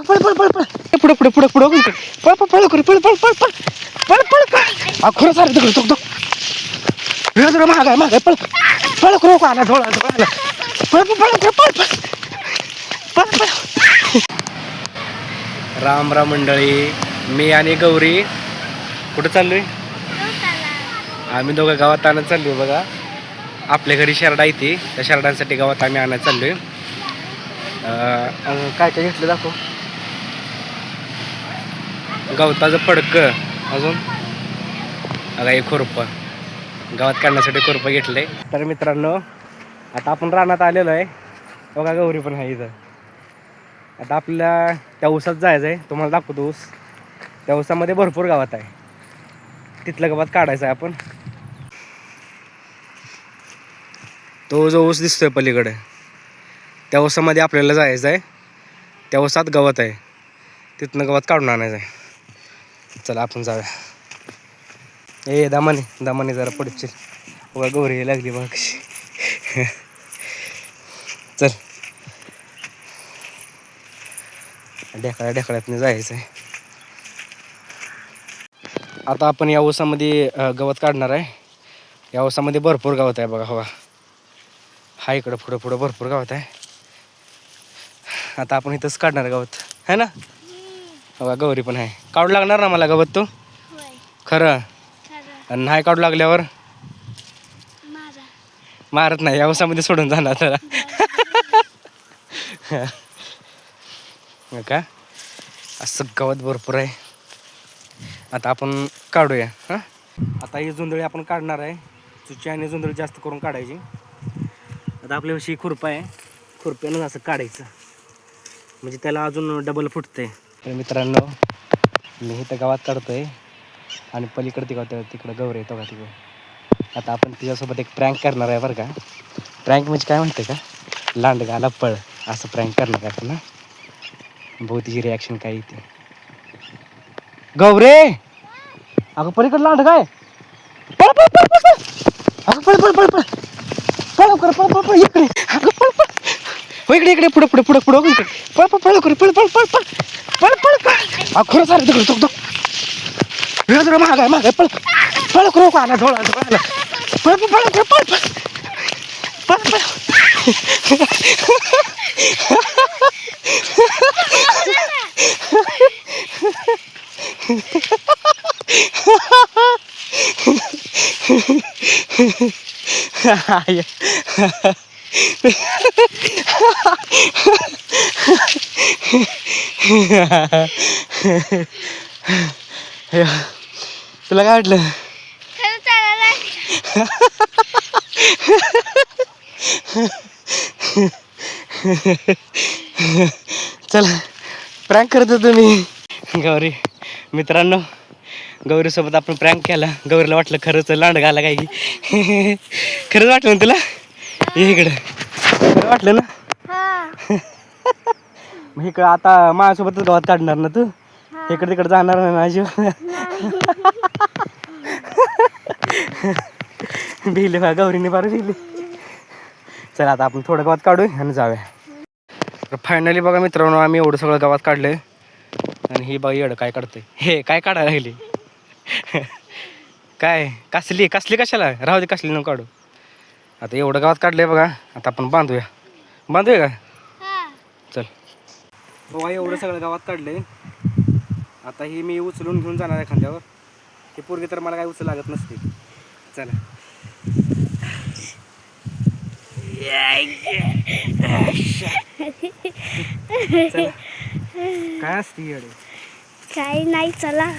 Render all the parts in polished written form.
पळ पळ पळ पळ पुढे पुढे पुढे पुढे पळ पळ पळ पळ पळ पळ पळ पळ पळ पळ खरं सारं तिकडे तो जरा महागाय महागाय पळ पळ खरं आला झोळा झोळा पळ पळ पळ पळ पळ पळ पळ. राम राम मंडळी, मी आणि गौरी कुठं चाललोय? आम्ही दोघं गावात आणत चाललोय बघा. आपल्या घरी शेरडा येते, त्या शेरडांसाठी गावात आम्ही आणत चाललोय. काय काय घेतलं दाखव. गवताचं फडकं, अजून आता एक खुरपं गावात काढण्यासाठी खुरपं घेतलंय. तर मित्रांनो, आता आपण रानात आलेलो आहे बघा. गौरी पण आहे इथं. आता आपल्याला त्या ऊसात जायचं आहे. तुम्हाला दाखवतो ऊस. त्या ऊसामध्ये भरपूर गावात आहे. तिथलं गावात काढायचं आहे आपण. तो जो ऊस दिसतोय पलीकडे, त्या ऊसामध्ये आपल्याला जायचं आहे. त्या ऊसात गवत आहे, तिथनं गवत काढून आणायचं आहे. चला आपण जाऊया. ए दामाने जरा पडशील. बघा गौरी लागली बघ कशी. चल ढेकळ्यातनं जायचं आहे. आता आपण या ऊसामध्ये गवत काढणार आहे. या ऊसामध्ये भरपूर गवत आहे बघा. हवा हा इकडं पुढं पुढं भरपूर गवत आहे. आता आपण इथंच काढणार गवत आहे ना. बघा गौरी पण आहे. काढू लागणार ना मला गवत तू? खरं? आणि नाही काढू लागल्यावर मारत नाही. या ऊसामध्ये सोडून जाणार त्याला. का असं गवत भरपूर आहे. आता आपण काढूया. हां, आता ही जुंधळी आपण काढणार आहे. चुची आणि जुंधळी जास्त करून काढायची. आता आपल्याविषयी खुरपा आहे. खुरप्यानं असं काढायचं म्हणजे त्याला अजून डबल फुटतंय. तर मित्रांनो, मी इथं गावात काढतोय आणि पलीकडे तिकडं गौरी येतो का तिकडं. आता आपण तिच्यासोबत एक प्रँक करणार आहे बरं का. प्रँक म्हणजे काय म्हणते का, लांडगाला पळ असं प्रँक करणार आहे आपण. ना भाऊ तिची रिॲक्शन काय येते. गौरे, अगं पलीकडे लांड काय, पळ पळ पळ पळ पळ. अगं पळ पळ पळ पळ पळ कर पळ पळ पळ इकडे. अगं पळ पळ हो इकडे इकडे पुढं पुढं पुढं पुढं इकडे पळ पळ पळ कर पळ पळ पळ पळ पळ पळ पळ. अगं खरं सारं तिकडे तो जरा महागाय महागाय पळ पळ खरं आला झोळा झोळा पळ पळ पळ पळ पळ पळ पळ. तुला काय वाटलं? चला प्रँक करतो तुम्ही. गौरी मित्रांनो, गौरीसोबत आपण प्रँक केला. गौरीला वाटलं खरंच लांड घाला काय की. खरंच वाटलं ना तुला? इकडं खरं वाटलं ना. मग इकडं आता माझ्यासोबतच गावात काढणार ना तू? इकडे तिकडे जाणार ना माझी. भिले बा गौरीने बार भिली. चला आता आपण थोडं गावात काढू आणि जाऊया. तर फायनली बघा मित्रांनो, आम्ही एवढं सगळं गावात काढलंय. आणि ही बाई एवढं काय काढतंय. हे काय काढायला राहिली. काय कसली कशाला राहू दे, कसली नको काढू. आता एवढं गावात काढलंय बघा. आता आपण बांधूया का? चल बघा, एवढं सगळं गावात काढलंय. आता ही मी उचलून घेऊन जाणार आहे खांद्यावर. ही पोरगी तर मला काय उचल लागत नसते. चला काय असते एवढे काही नाही. चला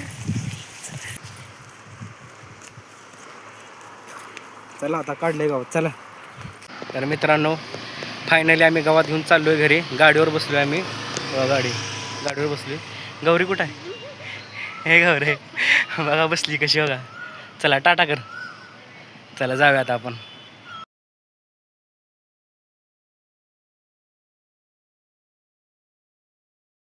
चला आता काढलंय गावात. चला तर मित्रांनो, फायनली आम्ही गावात घेऊन चाललोय घरी. गाडीवर बसलोय आम्ही. गाडीवर बसलोय. गौरी कुठं आहे? हे गौरी बघा बसली कशी बघा. चला टाटा कर. चला जाऊया आता आपण.